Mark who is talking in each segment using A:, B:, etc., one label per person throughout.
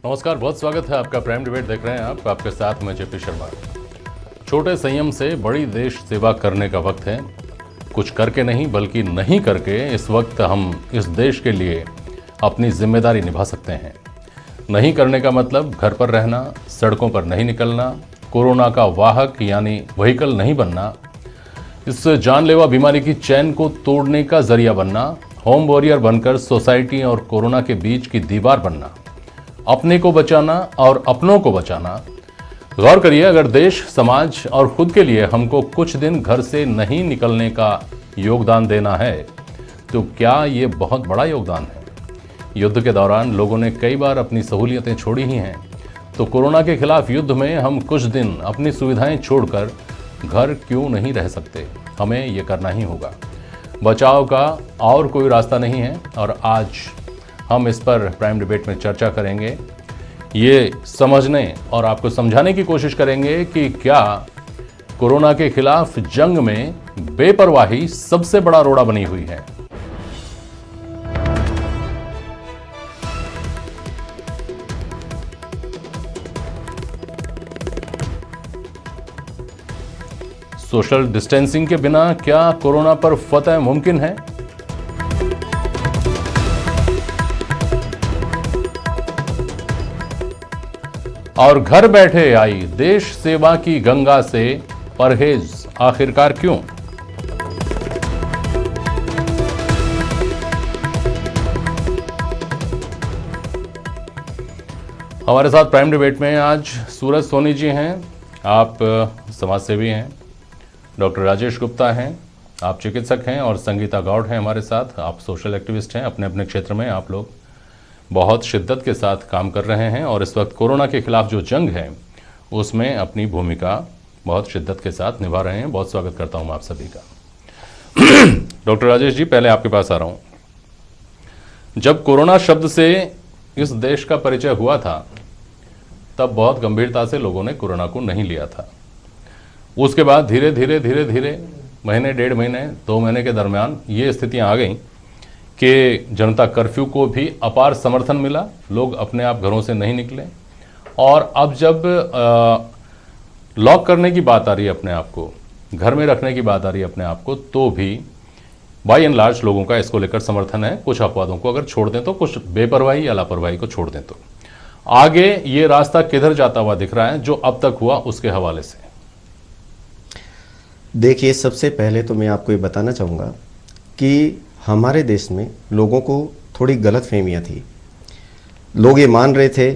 A: नमस्कार, बहुत स्वागत है आपका। प्राइम डिबेट देख रहे हैं आप, आपके साथ मैं जेपी शर्मा। छोटे संयम से बड़ी देश सेवा करने का वक्त है। कुछ करके नहीं बल्कि नहीं करके इस वक्त हम इस देश के लिए अपनी जिम्मेदारी निभा सकते हैं। नहीं करने का मतलब घर पर रहना, सड़कों पर नहीं निकलना, कोरोना का वाहक यानी व्हीकल नहीं बनना, इस जानलेवा बीमारी की चैन को तोड़ने का जरिया बनना, होम वॉरियर बनकर सोसाइटी और कोरोना के बीच की दीवार बनना, अपने को बचाना और अपनों को बचाना। गौर करिए, अगर देश, समाज और खुद के लिए हमको कुछ दिन घर से नहीं निकलने का योगदान देना है तो क्या ये बहुत बड़ा योगदान है? युद्ध के दौरान लोगों ने कई बार अपनी सहूलियतें छोड़ी ही हैं, तो कोरोना के खिलाफ युद्ध में हम कुछ दिन अपनी सुविधाएं छोड़कर घर क्यों नहीं रह सकते? हमें ये करना ही होगा। बचाव का और कोई रास्ता नहीं है और आज हम इस पर प्राइम डिबेट में चर्चा करेंगे। ये समझने और आपको समझाने की कोशिश करेंगे कि क्या कोरोना के खिलाफ जंग में बेपरवाही सबसे बड़ा रोड़ा बनी हुई है। सोशल डिस्टेंसिंग के बिना क्या कोरोना पर फतह मुमकिन है? और घर बैठे आई देश सेवा की गंगा से परहेज आखिरकार क्यों? हमारे साथ प्राइम डिबेट में आज सूरज सोनी जी हैं, आप समाजसेवी हैं। डॉक्टर राजेश गुप्ता हैं, आप चिकित्सक हैं। और संगीता गौड़ हैं हमारे साथ, आप सोशल एक्टिविस्ट हैं। अपने अपने क्षेत्र में आप लोग बहुत शिद्दत के साथ काम कर रहे हैं और इस वक्त कोरोना के खिलाफ जो जंग है उसमें अपनी भूमिका बहुत शिद्दत के साथ निभा रहे हैं। बहुत स्वागत करता हूं मैं आप सभी का। डॉक्टर राजेश जी, पहले आपके पास आ रहा हूं। जब कोरोना शब्द से इस देश का परिचय हुआ था तब बहुत गंभीरता से लोगों ने कोरोना को नहीं लिया था। उसके बाद धीरे धीरे महीने, 1.5 महीने, 2 महीने के दरमियान ये स्थितियां आ गई कि जनता कर्फ्यू को भी अपार समर्थन मिला, लोग अपने आप घरों से नहीं निकले। और अब जब लॉक करने की बात आ रही है, अपने आप को घर में रखने की बात आ रही है अपने आप को, तो भी बाय एंड लार्ज लोगों का इसको लेकर समर्थन है। कुछ अपवादों को अगर छोड़ दें तो, कुछ बेपरवाही या लापरवाही को छोड़ दें तो आगे ये रास्ता किधर जाता हुआ दिख रहा है जो अब तक हुआ उसके हवाले से?
B: देखिए, सबसे पहले तो मैं आपको ये बताना चाहूँगा कि हमारे देश में लोगों को थोड़ी गलतफहमियां थी। लोग ये मान रहे थे,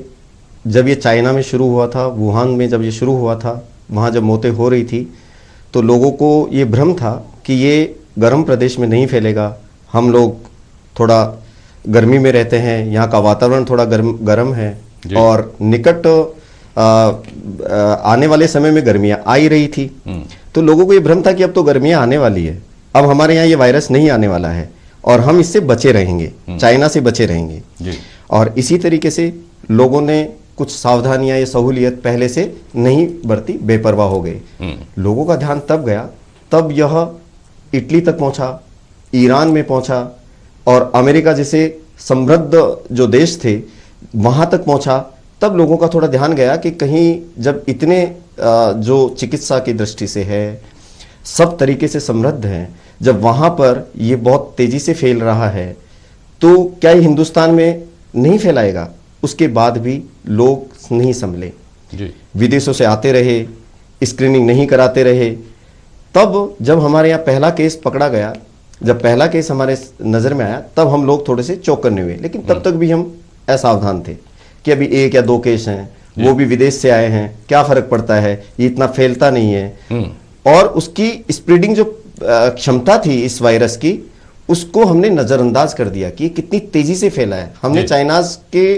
B: जब ये चाइना में शुरू हुआ था, वुहान में जब ये शुरू हुआ था, वहाँ जब मौतें हो रही थी, तो लोगों को ये भ्रम था कि ये गर्म प्रदेश में नहीं फैलेगा। हम लोग थोड़ा गर्मी में रहते हैं, यहाँ का वातावरण थोड़ा गर्म है और निकट आने वाले समय में गर्मियाँ आ ही रही थी। तो लोगों को ये भ्रम था कि अब तो गर्मियाँ आने वाली है, अब हमारे यहाँ ये वायरस नहीं आने वाला है और हम इससे बचे रहेंगे, चाइना से बचे रहेंगे जी। और इसी तरीके से लोगों ने कुछ सावधानियां या सहूलियत पहले से नहीं बरती, बेपरवाह हो गए। लोगों का ध्यान तब गया, तब यह इटली तक पहुंचा, ईरान में पहुंचा और अमेरिका जैसे समृद्ध जो देश थे वहां तक पहुंचा। तब लोगों का थोड़ा ध्यान गया कि कहीं जब इतने जो चिकित्सा की दृष्टि से है, सब तरीके से समृद्ध हैं, जब वहाँ पर ये बहुत तेज़ी से फैल रहा है तो क्या ये हिंदुस्तान में नहीं फैलाएगा? उसके बाद भी लोग नहीं संभले जी। विदेशों से आते रहे, स्क्रीनिंग नहीं कराते रहे। तब जब हमारे यहाँ पहला केस पकड़ा गया, जब पहला केस हमारे नज़र में आया, तब हम लोग थोड़े से चौकन्ने हुए। लेकिन तब तक भी हम असावधान थे कि अभी 1 या 2 केस हैं, वो भी विदेश से आए हैं, क्या फ़र्क पड़ता है, ये इतना फैलता नहीं है। और उसकी स्प्रेडिंग जो क्षमता थी इस वायरस की, उसको हमने नज़रअंदाज कर दिया कि कितनी तेज़ी से फैला है। हमने चाइनाज के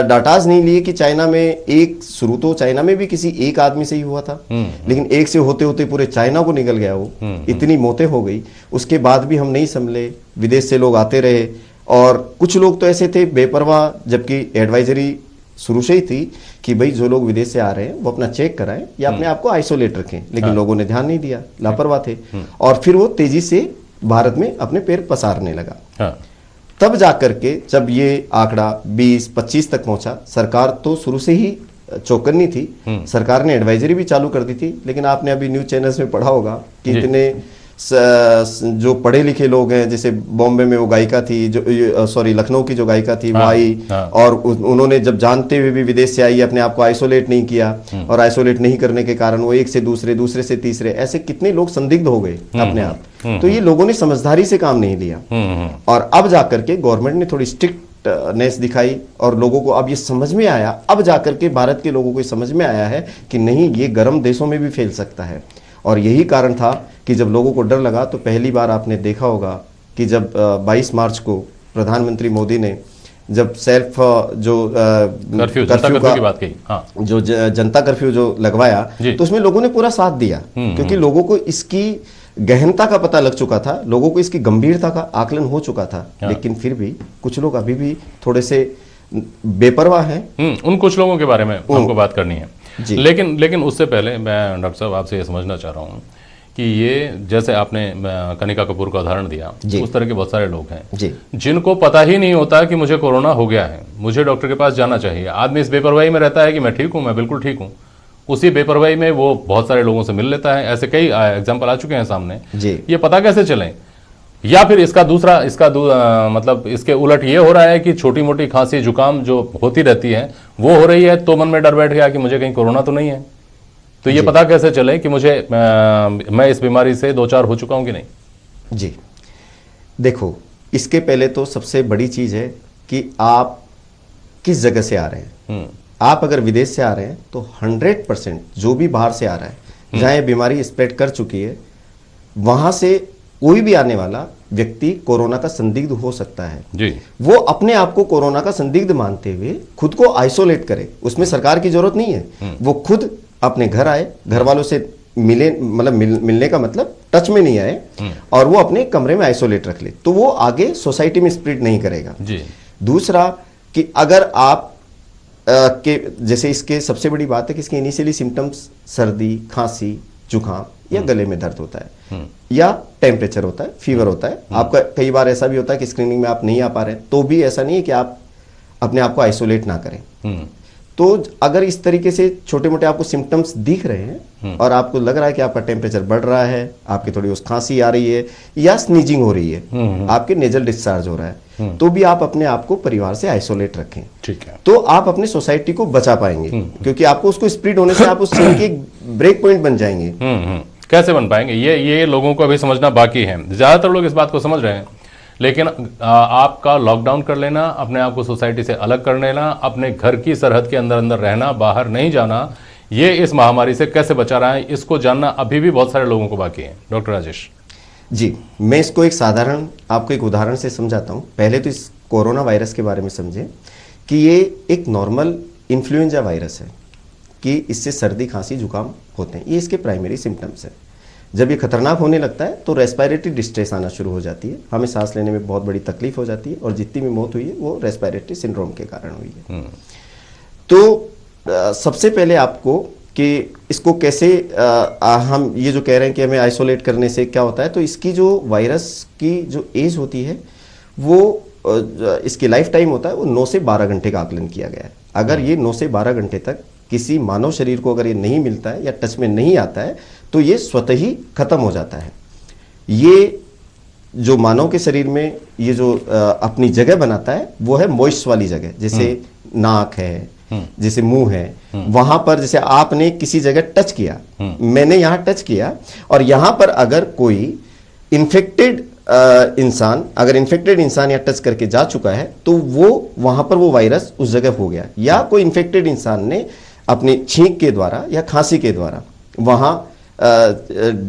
B: डाटाज नहीं लिए कि चाइना में शुरू तो चाइना में भी किसी एक आदमी से ही हुआ था, लेकिन एक से होते होते पूरे चाइना को निकल गया वो, इतनी मौतें हो गई। उसके बाद भी हम नहीं संभले, विदेश से लोग आते रहे और कुछ लोग तो ऐसे थे बेपरवाह, जबकि एडवाइजरी शुरू से ही थी कि भाई जो लोग विदेश से आ रहे हैं वो अपना चेक कराएं या अपने आप को आइसोलेट रखें। लेकिन लोगों ने ध्यान नहीं दिया, लापरवाह थे और फिर वो तेजी से भारत में अपने पैर पसारने लगा। तब जाकर के जब ये आंकड़ा 20-25 तक पहुंचा, सरकार तो शुरू से ही चौकन्नी थी, सरकार ने एडवाइजरी भी चालू कर दी थी। लेकिन आपने अभी न्यूज चैनल्स में पढ़ा होगा कि इतने जो पढ़े लिखे लोग हैं, जैसे बॉम्बे में वो गायिका थी जो सॉरी लखनऊ की जो गायिका थी, वो आई और उन्होंने जब जानते हुए भी विदेश से आई, अपने आप को आइसोलेट नहीं किया, और आइसोलेट नहीं करने के कारण वो एक से दूसरे, दूसरे से तीसरे, ऐसे कितने लोग संदिग्ध हो गए अपने आप। तो ये लोगों ने समझदारी से काम नहीं लिया, और अब जाकर के गवर्नमेंट ने थोड़ी स्ट्रिक्टनेस दिखाई और लोगों को अब ये समझ में आया, अब जाकर के भारत के लोगों को समझ में आया है कि नहीं, ये गर्म देशों में भी फैल सकता है। और यही कारण था कि जब लोगों को डर लगा, तो पहली बार आपने देखा होगा कि जब 22 मार्च को प्रधानमंत्री मोदी ने जब सेल्फ जो
A: कर्फ्यू की बात कही, हाँ,
B: जो जनता कर्फ्यू जो लगवाया, तो उसमें लोगों ने पूरा साथ दिया, क्योंकि लोगों को इसकी गहनता का पता लग चुका था, लोगों को इसकी गंभीरता का आकलन हो चुका था। लेकिन फिर भी कुछ लोग अभी भी थोड़े से बेपरवाह हैं।
A: उन कुछ लोगों के बारे में हमको बात करनी है। लेकिन उससे पहले मैं डॉक्टर साहब आपसे ये समझना चाह रहा हूँ कि ये जैसे आपने कनिका कपूर का उदाहरण दिया, उस तरह के बहुत सारे लोग हैं जिनको पता ही नहीं होता कि मुझे कोरोना हो गया है, मुझे डॉक्टर के पास जाना चाहिए। आदमी इस बेपरवाही में रहता है कि मैं ठीक हूँ, मैं बिल्कुल ठीक हूँ। उसी बेपरवाही में वो बहुत सारे लोगों से मिल लेता है। ऐसे कई एग्जाम्पल आ चुके हैं सामने। ये पता कैसे चले? या फिर मतलब इसके उलट ये हो रहा है कि छोटी मोटी खांसी जुकाम जो होती रहती है वो हो रही है, तो मन में डर बैठ गया कि मुझे कहीं कोरोना तो नहीं है। तो ये पता कैसे चले कि मैं इस बीमारी से 2-4 हो चुका हूं कि नहीं?
B: जी देखो, इसके पहले तो सबसे बड़ी चीज है कि आप किस जगह से आ रहे हैं। आप अगर विदेश से आ रहे हैं तो 100% जो भी बाहर से आ रहा है, जहां ये बीमारी स्प्रेड कर चुकी है, वहां से कोई भी आने वाला व्यक्ति कोरोना का संदिग्ध हो सकता है
A: जी।
B: वो अपने आप को कोरोना का संदिग्ध मानते हुए खुद को आइसोलेट करे, उसमें सरकार की जरूरत नहीं है। वो खुद अपने घर आए, घर वालों से मिले, मतलब मिलने का मतलब टच में नहीं आए, और वो अपने कमरे में आइसोलेट रख ले, तो वो आगे सोसाइटी में स्प्रेड नहीं करेगा जी। दूसरा कि अगर आप के जैसे इसके सबसे बड़ी बात है कि इसके इनिशियली सिम्टम्स सर्दी, खांसी, जुकाम या गले में दर्द होता है, या टेम्परेचर होता है, फीवर होता है। आपका कई बार ऐसा भी होता है कि स्क्रीनिंग में आप नहीं आ पा रहे, तो भी ऐसा नहीं है कि आप अपने आप को आइसोलेट ना करें। तो अगर इस तरीके से छोटे मोटे आपको सिम्टम्स दिख रहे हैं और आपको लग रहा है कि आपका टेम्परेचर बढ़ रहा है, आपकी थोड़ी उस खांसी आ रही है या स्नीजिंग हो रही है, आपके नेजल डिस्चार्ज हो रहा है, तो भी आप अपने आप को परिवार से आइसोलेट रखें।
A: ठीक है, तो
B: आप अपने सोसाइटी को बचा पाएंगे, क्योंकि आपको उसको स्प्रेड होने से आप उस चीज के ब्रेक पॉइंट बन जाएंगे।
A: कैसे बन पाएंगे, ये लोगों को अभी समझना बाकी है। ज्यादातर लोग इस बात को समझ रहे हैं, लेकिन आपका लॉकडाउन कर लेना, अपने आप को सोसाइटी से अलग कर लेना, अपने घर की सरहद के अंदर अंदर रहना, बाहर नहीं जाना, ये इस महामारी से कैसे बचा रहा है, इसको जानना अभी भी बहुत सारे लोगों को बाकी है। डॉक्टर राजेश
B: जी, मैं इसको एक साधारण आपको एक उदाहरण से समझाता हूँ। पहले तो इस कोरोना वायरस के बारे में समझें कि ये एक नॉर्मल इन्फ्लुएंजा वायरस है, कि इससे सर्दी, खांसी, जुकाम होते हैं, ये इसके प्राइमरी सिम्टम्स है। जब ये खतरनाक होने लगता है तो रेस्पिरेटरी डिस्ट्रेस आना शुरू हो जाती है, हमें सांस लेने में बहुत बड़ी तकलीफ हो जाती है, और जितनी भी मौत हुई है वो रेस्पिरेटरी सिंड्रोम के कारण हुई है। तो सबसे पहले आपको कि इसको कैसे हम ये जो कह रहे हैं कि हमें आइसोलेट करने से क्या होता है, तो इसकी जो वायरस की जो एज होती है वो इसकी लाइफ टाइम होता है वो 9 से 12 घंटे का आकलन किया गया है। अगर ये 9 से 12 घंटे तक किसी मानव शरीर को अगर ये नहीं मिलता है या टच में नहीं आता है तो ये स्वतः ही खत्म हो जाता है। ये जो मानव के शरीर में ये जो अपनी जगह बनाता है वो है मॉइस्ट वाली जगह, जैसे नाक है, जैसे मुंह है, वहां पर जैसे आपने किसी जगह टच किया, मैंने यहां टच किया, और यहां पर अगर कोई इन्फेक्टेड इंसान या टच करके जा चुका है तो वो वहां पर वो वायरस उस जगह हो गया, या कोई इन्फेक्टेड इंसान ने अपनी छींक के द्वारा या खांसी के द्वारा वहां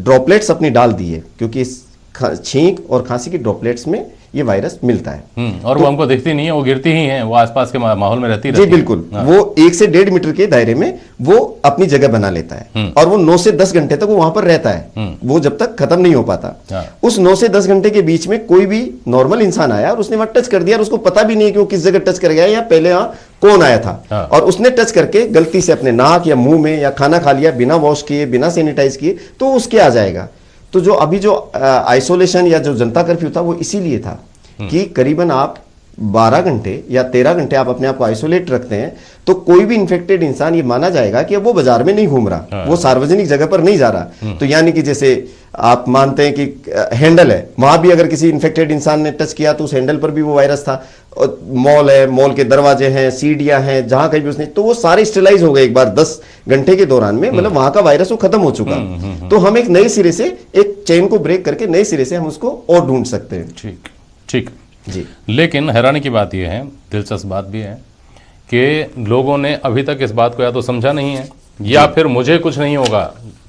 B: ड्रॉपलेट्स अपनी डाल दी है, क्योंकि इस छींक और खांसी की ड्रॉपलेट्स में ये वायरस मिलता है।
A: और वो हमको दिखती नहीं है, वो गिरती ही है, वो आसपास के माहौल में रहती है।
B: जी बिल्कुल, वो 1 से 1.5 मीटर के दायरे में वो अपनी जगह बना लेता है, और वो 9 से 10 घंटे तक वो वहां पर रहता है, वो जब तक खत्म नहीं हो पाता। उस 9 से 10 घंटे के बीच में कोई भी नॉर्मल इंसान आया और उसने वहां टच कर दिया और उसको पता भी नहीं कि वो किस जगह टच कर गया या पहले वहां कौन आया था, और उसने टच करके गलती से अपने नाक या मुंह में या खाना खा लिया बिना वॉश किए, बिना सैनिटाइज किए, तो उसके आ जाएगा। तो जो अभी जो आइसोलेशन या जो जनता कर्फ्यू था वो इसीलिए था कि करीबन आप 12 घंटे या 13 घंटे आप अपने आप को आइसोलेट रखते हैं तो कोई भी इन्फेक्टेड इंसान ये माना जाएगा कि अब वो बाजार में नहीं घूम रहा, वो सार्वजनिक जगह पर नहीं जा रहा। तो यानी कि जैसे आप मानते हैं कि हैंडल है, वहां भी अगर किसी इन्फेक्टेड इंसान ने टच किया तो उस हैंडल पर भी वो वायरस था। मॉल है, मॉल के दरवाजे हैं, सीढ़ियां हैं, जहां कहीं भी उसने, तो वो सारे स्टेलाइज हो गए एक बार 10 घंटे के दौरान में, मतलब वहां का वायरस वो खत्म हो चुका। तो हम एक नए सिरे से, एक चेन को ब्रेक करके नए सिरे से हम उसको और ढूंढ सकते हैं।
A: ठीक ठीक
B: जी।
A: लेकिन हैरानी की बात यह है, दिलचस्प बात भी है कि लोगों ने अभी तक इस बात को या तो समझा नहीं है, या फिर मुझे कुछ नहीं होगा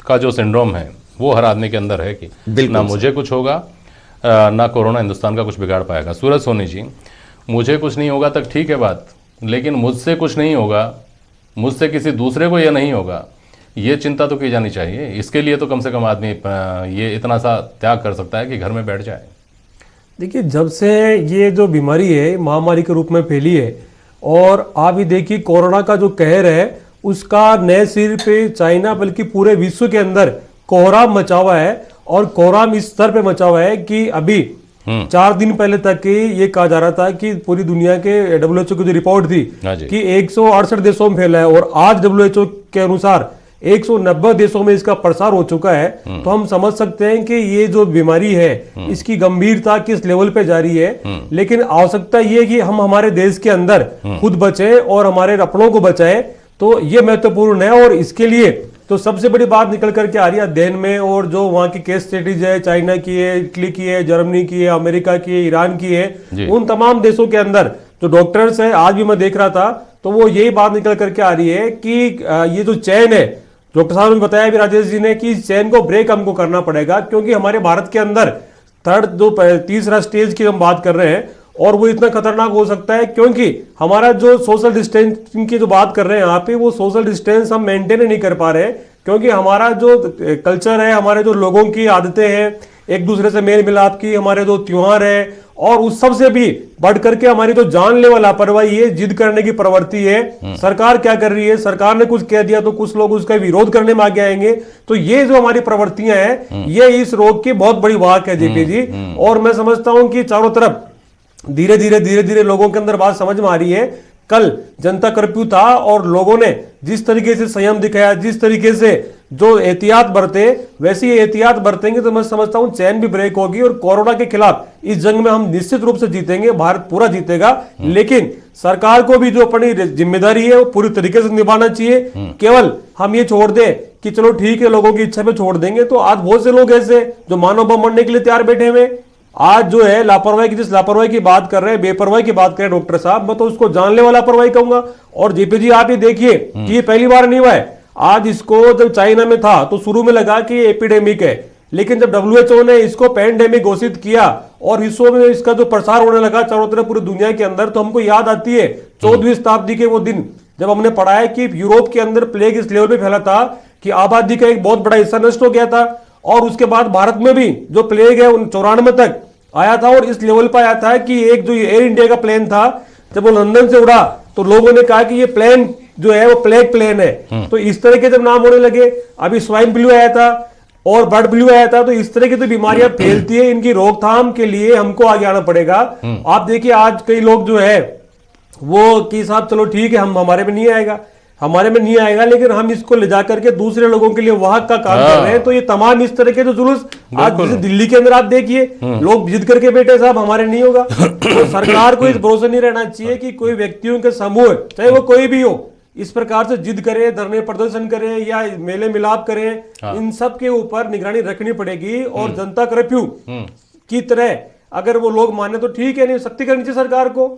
A: का जो सिंड्रोम है वो हर आदमी के अंदर है कि ना मुझे कुछ होगा, ना कोरोना हिंदुस्तान का कुछ बिगाड़ पाएगा। सूरज सोनी जी, मुझे कुछ नहीं होगा तक ठीक है बात, लेकिन मुझसे कुछ नहीं होगा, मुझसे किसी दूसरे को यह नहीं होगा, ये चिंता तो की जानी चाहिए। इसके लिए तो कम से कम आदमी ये इतना सा त्याग कर सकता है कि घर में बैठ जाए।
C: देखिए, जब से ये जो बीमारी है महामारी के रूप में फैली है, और आप ही देखिए कोरोना का जो कहर है उसका नए सिर पे चाइना बल्कि पूरे विश्व के अंदर कोहराम मचा हुआ है। और कोहराम इस स्तर पे मचा हुआ है कि अभी 4 दिन पहले तक ये कहा जा रहा था कि पूरी दुनिया के WHO की जो रिपोर्ट थी कि 168 देशों में फैला है, और आज WHO के अनुसार 190 देशों में इसका प्रसार हो चुका है। तो हम समझ सकते हैं कि ये जो बीमारी है इसकी गंभीरता किस लेवल पे जा रही है। लेकिन आवश्यकता ये है कि हम हमारे देश के अंदर खुद बचे और हमारे अपनों को बचाए, तो ये महत्वपूर्ण है। और इसके लिए तो सबसे बड़ी बात निकल करके आ रही है अध्ययन में, और जो वहाँ की केस स्टडीज है, चाइना की है, इटली की है, जर्मनी की है, अमेरिका की है, ईरान की है, उन तमाम देशों के अंदर जो डॉक्टर्स है, आज भी मैं देख रहा था, तो वो यही बात निकल करके आ रही है कि ये जो चैन है, डॉक्टर साहब ने बताया भी राजेश जी ने, कि इस चैन को ब्रेक हमको करना पड़ेगा। क्योंकि हमारे भारत के अंदर तीसरा स्टेज की हम बात कर रहे हैं, और वो इतना खतरनाक हो सकता है क्योंकि हमारा जो सोशल डिस्टेंसिंग की जो बात कर रहे हैं यहाँ पे, वो सोशल डिस्टेंस हम मेंटेन नहीं कर पा रहे हैं। क्योंकि हमारा जो कल्चर है, हमारे जो लोगों की आदतें हैं, एक दूसरे से मेल मिलाप की, हमारे जो त्योहार है, और उस सब से भी बढ़ करके हमारी तो जानलेवा लापरवाही है, जिद करने की प्रवृत्ति है। सरकार क्या कर रही है, सरकार ने कुछ कह दिया तो कुछ लोग उसका विरोध करने में आगे आएंगे। तो ये जो हमारी प्रवृत्तियां हैं, ये इस रोग की बहुत बड़ी वाक है जेपी जी। और मैं समझता हूं कि चारों तरफ धीरे धीरे लोगों के अंदर बात समझ में आ रही है। कल जनता कर्फ्यू था और लोगों ने जिस तरीके से संयम दिखाया, जिस तरीके से जो एहतियात बरते, वैसी एहतियात बरतेंगे तो मैं समझता हूं चैन भी ब्रेक होगी, और कोरोना के खिलाफ इस जंग में हम निश्चित रूप से जीतेंगे, भारत पूरा जीतेगा। लेकिन सरकार को भी जो अपनी जिम्मेदारी है वो पूरी तरीके से निभाना चाहिए। केवल हम ये छोड़ दें कि चलो ठीक है, लोगों की इच्छा पे छोड़ देंगे, तो आज बहुत से लोग ऐसे जो मानव बम मरने के लिए तैयार बैठे हुए, आज जो है लापरवाही की, जिस लापरवाही की बात कर रहे हैं, बेपरवाही की बात कर रहे हैं डॉक्टर साहब, मैं तो उसको जानलेवा लापरवाही कहूंगा। और जेपी जी आप ये देखिए कि ये पहली बार नहीं हुआ है। आज इसको जब चाइना में था तो शुरू में लगा कि ये एपिडेमिक है, लेकिन जब WHO ने इसको पैंडेमिक घोषित किया और विश्व में इसका जो प्रसार होने लगा चारों तरफ पूरी दुनिया के अंदर, तो हमको याद आती है 14वीं शताब्दी के वो दिन जब हमने पढ़ा है कि यूरोप के अंदर प्लेग इस लेवल पे फैला था कि आबादी का एक बहुत बड़ा हिस्सा नष्ट हो गया था। और उसके बाद भारत में भी जो प्लेग है 94 तक आया था, और इस लेवल पर आया था कि एक जो एयर इंडिया का प्लेन था, जब वो लंदन से उड़ा तो लोगों ने कहा कि ये प्लेन जो है वो प्लेग प्लेन है। तो इस तरह के जब नाम होने लगे, अभी स्वाइन फ्लू आया था और बर्ड फ्लू आया था, तो इस तरह की तो बीमारियां फैलती है, इनकी रोकथाम के लिए हमको आगे आना पड़ेगा। आप देखिए आज कई लोग जो है वो कि साहब चलो ठीक है, हम हमारे में नहीं आएगा, लेकिन हम इसको ले जाकर के दूसरे लोगों के लिए वाहक का काम कर रहे हैं। तो ये तमाम इस तरह के जो जुलूस आज जैसे दिल्ली के अंदर आप देखिए, लोग जिद करके बैठे साहब हमारे नहीं होगा। तो सरकार को इस भरोसा नहीं रहना चाहिए कि कोई व्यक्तियों के समूह, चाहे वो कोई भी हो, इस प्रकार से जिद करे, धरने प्रदर्शन करे या मेले मिलाप करे, इन सब के ऊपर निगरानी रखनी पड़ेगी। और जनता कर्फ्यू की तरह अगर वो लोग माने तो ठीक है, नहीं सख्ती करनी चाहिए सरकार को।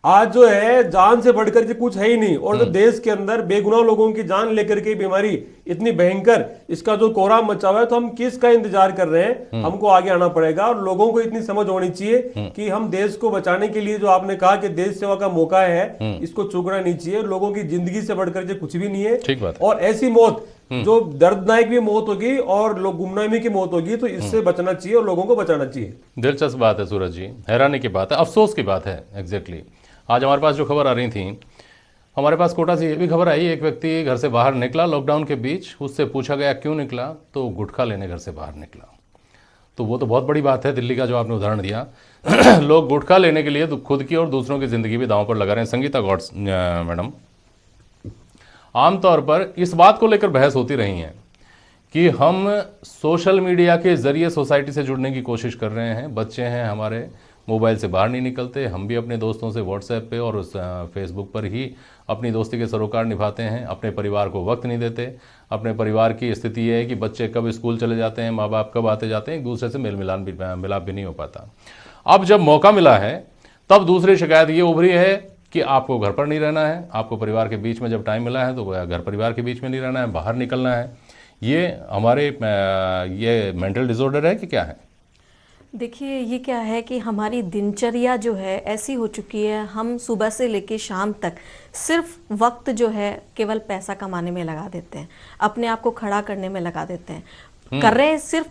C: आज जो है जान से बढ़कर के कुछ है ही नहीं, और जो देश के अंदर बेगुनाह लोगों की जान लेकर के बीमारी इतनी भयंकर, इसका जो कोहराम मचा हुआ है, तो हम किसका इंतजार कर रहे हैं? हमको आगे आना पड़ेगा। और लोगों को इतनी समझ होनी चाहिए कि हम देश को बचाने के लिए, जो आपने कहा कि देश सेवा का मौका है, इसको चूकना नहीं चाहिए। लोगों की जिंदगी से बढ़कर के कुछ भी नहीं है।
A: ठीक बात।
C: और ऐसी मौत जो दर्दनाक भी मौत होगी और लोग गुमनामी की मौत होगी, तो इससे बचना चाहिए और लोगों को बचाना चाहिए।
A: दिलचस्प बात है सूरज जी, हैरानी की बात है, अफसोस की बात है। एग्जैक्टली आज हमारे पास जो खबर आ रही थी, हमारे पास कोटा से ये भी खबर आई, एक व्यक्ति घर से बाहर निकला लॉकडाउन के बीच, उससे पूछा गया क्यों निकला, तो गुटखा लेने घर से बाहर निकला। तो वो तो बहुत बड़ी बात है। दिल्ली का जो आपने उदाहरण दिया, लोग गुटखा लेने के लिए तो खुद की और दूसरों की ज़िंदगी भी दांव पर लगा रहे हैं। संगीता गॉड्स मैडम, आमतौर पर इस बात को लेकर बहस होती रही है कि हम सोशल मीडिया के ज़रिए सोसाइटी से जुड़ने की कोशिश कर रहे हैं। बच्चे हैं हमारे, मोबाइल से बाहर नहीं निकलते, हम भी अपने दोस्तों से व्हाट्सएप पे और फेसबुक पर ही अपनी दोस्ती के सरोकार निभाते हैं, अपने परिवार को वक्त नहीं देते। अपने परिवार की स्थिति ये है कि बच्चे कब स्कूल चले जाते हैं, माँ बाप कब आते जाते हैं, एक दूसरे से मिलाप भी नहीं हो पाता। अब जब मौका मिला है तब दूसरी शिकायत ये उभरी है कि आपको घर पर नहीं रहना है, आपको परिवार के बीच में जब टाइम मिला है तो घर परिवार के बीच में नहीं रहना है, बाहर निकलना है। ये हमारे ये मेंटल डिसऑर्डर है कि क्या है?
D: देखिए, ये क्या है कि हमारी दिनचर्या जो है ऐसी हो चुकी है, हम सुबह से लेकर शाम तक सिर्फ वक्त जो है केवल पैसा कमाने में लगा देते हैं, अपने आप को खड़ा करने में लगा देते हैं, कर रहे हैं सिर्फ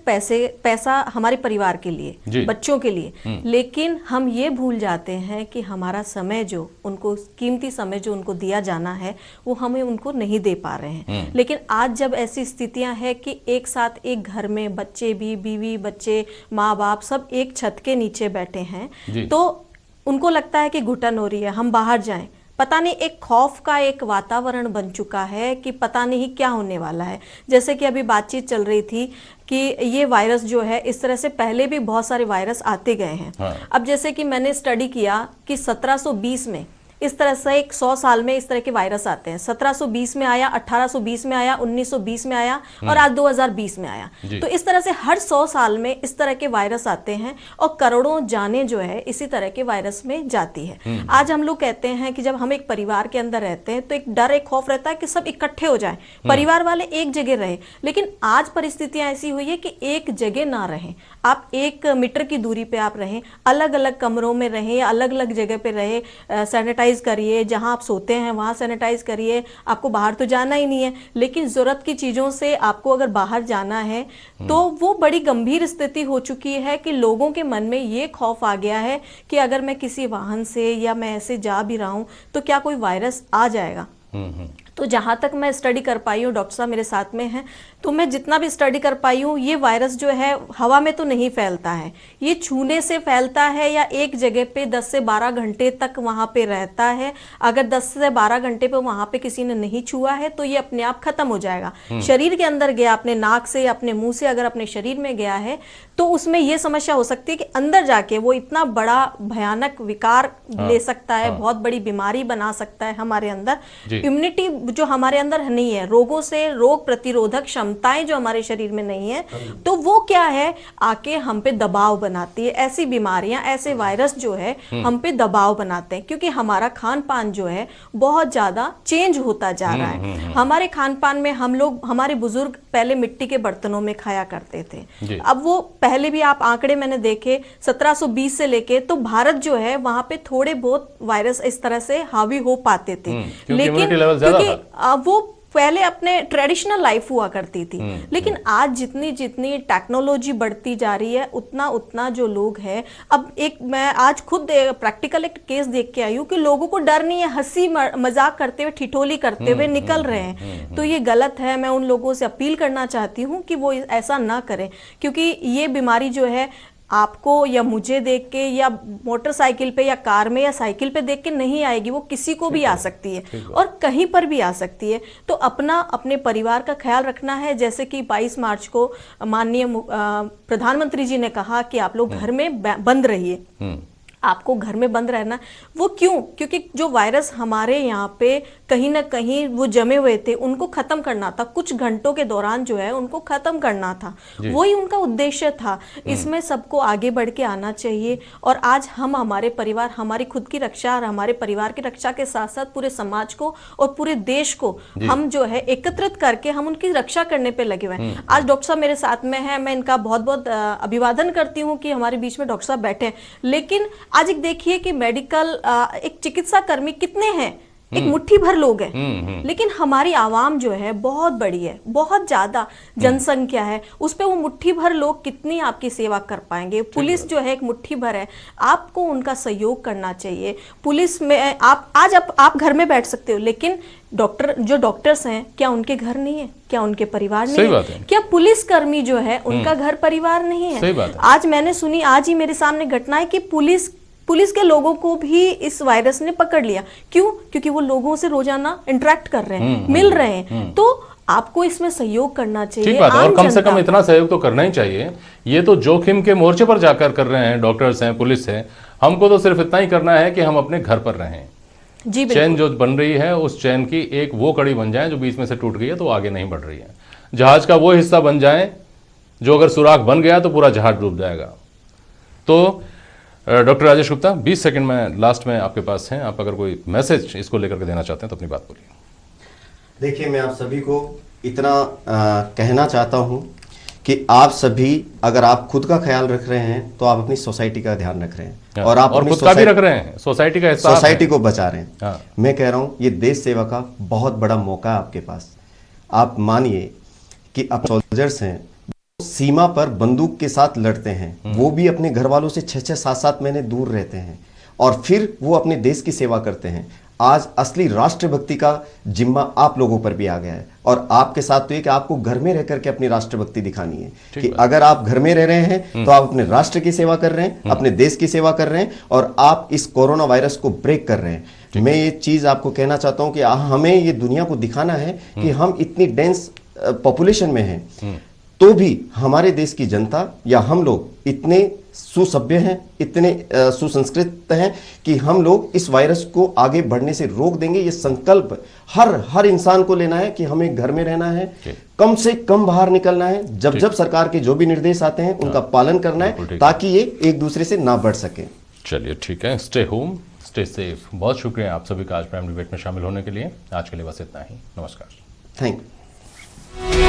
D: पैसा हमारे परिवार के लिए, बच्चों के लिए। लेकिन हम ये भूल जाते हैं कि हमारा समय जो उनको कीमती समय जो उनको दिया जाना है वो हमें उनको नहीं दे पा रहे हैं। लेकिन आज जब ऐसी स्थितियां हैं कि एक साथ एक घर में बच्चे भी, बीवी बच्चे, माँ बाप सब एक छत के नीचे बैठे हैं, तो उनको लगता है कि घुटन हो रही है, हम बाहर जाएं। पता नहीं, एक खौफ का एक वातावरण बन चुका है कि पता नहीं क्या होने वाला है। जैसे कि अभी बातचीत चल रही थी कि ये वायरस जो है, इस तरह से पहले भी बहुत सारे वायरस आते गए हैं। अब जैसे कि मैंने स्टडी किया कि 1720 में इस तरह से 100 साल में इस तरह के वायरस आते हैं। 1720 में आया, 1820 में आया, 1920 में आया और आज 2020 में आया। तो इस तरह से हर 100 साल में इस तरह के वायरस आते हैं और करोड़ों जानें जो है इसी तरह के वायरस में जाती है। आज हम लोग कहते हैं कि जब हम एक परिवार के अंदर रहते हैं तो एक डर, एक खौफ रहता है कि सब इकट्ठे हो जाएं, परिवार वाले एक जगह रहे। लेकिन आज परिस्थितियां ऐसी हुई है कि एक जगह ना रहें, आप 1 मीटर की दूरी पे आप रहें, अलग अलग कमरों में रहें या अलग अलग जगह पे रहे, सैनिटाइज करिए, जहां आप सोते हैं वहां सैनिटाइज करिए। आपको बाहर तो जाना ही नहीं है, लेकिन जरूरत की चीजों से आपको अगर बाहर जाना है तो वो बड़ी गंभीर स्थिति हो चुकी है कि लोगों के मन में ये खौफ आ गया है कि अगर मैं किसी वाहन से या मैं ऐसे जा भी रहा हूं तो क्या कोई वायरस आ जाएगा। तो जहां तक मैं स्टडी कर पाई हूँ, डॉक्टर साहब मेरे साथ में हैं, तो मैं जितना भी स्टडी कर पाई हूँ, ये वायरस जो है हवा में तो नहीं फैलता है, ये छूने से फैलता है या एक जगह पे 10 से 12 घंटे तक वहां पे रहता है। अगर 10 से 12 घंटे पे वहां पे किसी ने नहीं छुआ है तो ये अपने आप खत्म हो जाएगा। शरीर के अंदर गया, अपने नाक से, अपने मुंह से अगर अपने शरीर में गया है तो उसमें यह समस्या हो सकती है कि अंदर जाके वो इतना बड़ा भयानक विकार ले सकता है, बहुत बड़ी बीमारी बना सकता है हमारे अंदर। इम्यूनिटी जो हमारे अंदर नहीं है, रोगों से रोग प्रतिरोधक क्षमताएं जो हमारे शरीर में नहीं है, तो वो क्या है, आके हम पे दबाव बनाती है। ऐसी बीमारियां, ऐसे वायरस जो है हम पे दबाव बनाते हैं, क्योंकि हमारा खान पान जो है बहुत ज्यादा चेंज होता जा रहा है। हमारे खान पान में हम लोग, हमारे बुजुर्ग पहले मिट्टी के बर्तनों में खाया करते थे। अब वो पहले भी आप आंकड़े मैंने देखे 1720 से लेके, तो भारत जो है वहां पे थोड़े बहुत वायरस इस तरह से हावी हो पाते थे, लेकिन क्योंकि वो पहले अपने ट्रेडिशनल लाइफ हुआ करती थी। लेकिन आज जितनी जितनी टेक्नोलॉजी बढ़ती जा रही है उतना उतना जो लोग हैं, अब एक मैं आज खुद प्रैक्टिकल एक केस देख के आई हूँ कि लोगों को डर नहीं है, हंसी मजाक करते हुए, ठिठोली करते हुए निकल रहे हैं। तो ये गलत है। मैं उन लोगों से अपील करना चाहती हूँ कि वो ऐसा ना करें, क्योंकि ये बीमारी जो है आपको या मुझे देख के या मोटरसाइकिल पे या कार में या साइकिल पे देख के नहीं आएगी, वो किसी को भी आ सकती है और कहीं पर भी आ सकती है। तो अपने परिवार का ख्याल रखना है। जैसे कि 22 मार्च को माननीय प्रधानमंत्री जी ने कहा कि आप लोग घर में बंद रहिए, आपको घर में बंद रहना। वो क्यों? क्योंकि जो वायरस हमारे यहाँ पे कहीं ना कहीं वो जमे हुए थे, उनको खत्म करना था, कुछ घंटों के दौरान जो है उनको खत्म करना था, वही उनका उद्देश्य था। इसमें सबको आगे बढ़ के आना चाहिए। और आज हम हमारे परिवार, हमारी खुद की रक्षा और हमारे परिवार की रक्षा के साथ साथ पूरे समाज को और पूरे देश को हम जो है एकत्रित करके हम उनकी रक्षा करने पे लगे हुए हैं। आज डॉक्टर साहब मेरे साथ में है, मैं इनका बहुत बहुत अभिवादन करती हूँ कि हमारे बीच में डॉक्टर साहब बैठे हैं। लेकिन आज एक देखिए कि मेडिकल एक चिकित्सा कर्मी कितने हैं एक मुट्ठी भर लोग हैं, लेकिन हमारी आवाम जो है बहुत बड़ी है, बहुत ज्यादा जनसंख्या है, उस पे वो मुट्ठी भर लोग कितनी आपकी सेवा कर पाएंगे। पुलिस जो है एक मुट्ठी भर है, आपको उनका सहयोग करना चाहिए। पुलिस में आप घर में बैठ सकते हो, लेकिन डॉक्टर्स हैं, क्या उनके घर नहीं है? क्या उनके परिवार नहीं है? क्या पुलिस कर्मी जो है उनका घर परिवार नहीं है? आज मैंने सुनी, आज ही मेरे सामने घटना है कि पुलिस के लोगों को भी इस वायरस ने पकड़ लिया। क्यों? क्योंकि वो लोगों से रोजाना इंटरेक्ट कर रहे हैं, मिल रहे हैं। तो आपको इसमें सहयोग करना चाहिए।
A: ठीक बात है, और कम से कम इतना सहयोग तो करना ही चाहिए। ये तो जोखिम के मोर्चे पर जाकर कर रहे हैं, डॉक्टर्स हैं, पुलिस है। हमको तो सिर्फ इतना ही करना है कि हम अपने घर पर रहें।
D: जी,
A: चैन जो बन रही है, उस चैन की एक वो कड़ी बन जाए जो बीच में से टूट गई है तो आगे नहीं बढ़ रही है। जहाज का वो हिस्सा बन जाए जो अगर सुराख बन गया तो पूरा जहाज डूब जाएगा। तो डॉक्टर राजेश गुप्ता, 20 सेकंड में लास्ट में आपके पास हैं, आप अगर कोई मैसेज इसको लेकर के देना चाहते हैं तो अपनी बात बोलिए।
B: देखिए, मैं आप सभी को इतना कहना चाहता हूं कि आप सभी अगर आप खुद का ख्याल रख रहे हैं तो आप अपनी सोसाइटी का ध्यान रख रहे हैं, और आप अपनी
A: खुद का भी रख रहे हैं, सोसाइटी का हिस्सा,
B: सोसाइटी को बचा रहे हैं। मैं कह रहा हूं ये देश सेवा का बहुत बड़ा मौका है आपके पास। आप मानिए कि आप सोल्जर्स हैं, सीमा पर बंदूक के साथ लड़ते हैं, वो भी अपने घर वालों से 6-6, 7-7 महीने दूर रहते हैं और फिर वो अपने देश की सेवा करते हैं। आज असली राष्ट्रभक्ति का जिम्मा आप लोगों पर भी आ गया है, और आपके साथ तो ये कि आपको घर में रह करके अपनी राष्ट्रभक्ति दिखानी है कि अगर आप घर में रह रहे हैं तो आप अपने राष्ट्र की सेवा कर रहे हैं, अपने देश की सेवा कर रहे हैं, और आप इस कोरोना वायरस को ब्रेक कर रहे हैं। मैं ये चीज आपको कहना चाहता हूं कि हमें ये दुनिया को दिखाना है कि हम इतनी डेंस पॉपुलेशन में हैं, तो भी हमारे देश की जनता या हम लोग इतने सुसभ्य हैं, इतने सुसंस्कृत हैं कि हम लोग इस वायरस को आगे बढ़ने से रोक देंगे। ये संकल्प हर इंसान को लेना है कि हमें घर में रहना है, कम से कम बाहर निकलना है, जब सरकार के जो भी निर्देश आते हैं उनका पालन करना है, ताकि ये एक दूसरे से ना बढ़ सके।
A: चलिए ठीक है, स्टे होम, स्टे सेफ। बहुत शुक्रिया आप सभी का आज प्राइम डिबेट में शामिल होने के लिए। आज के लिए बस इतना ही। नमस्कार।
B: Thank you.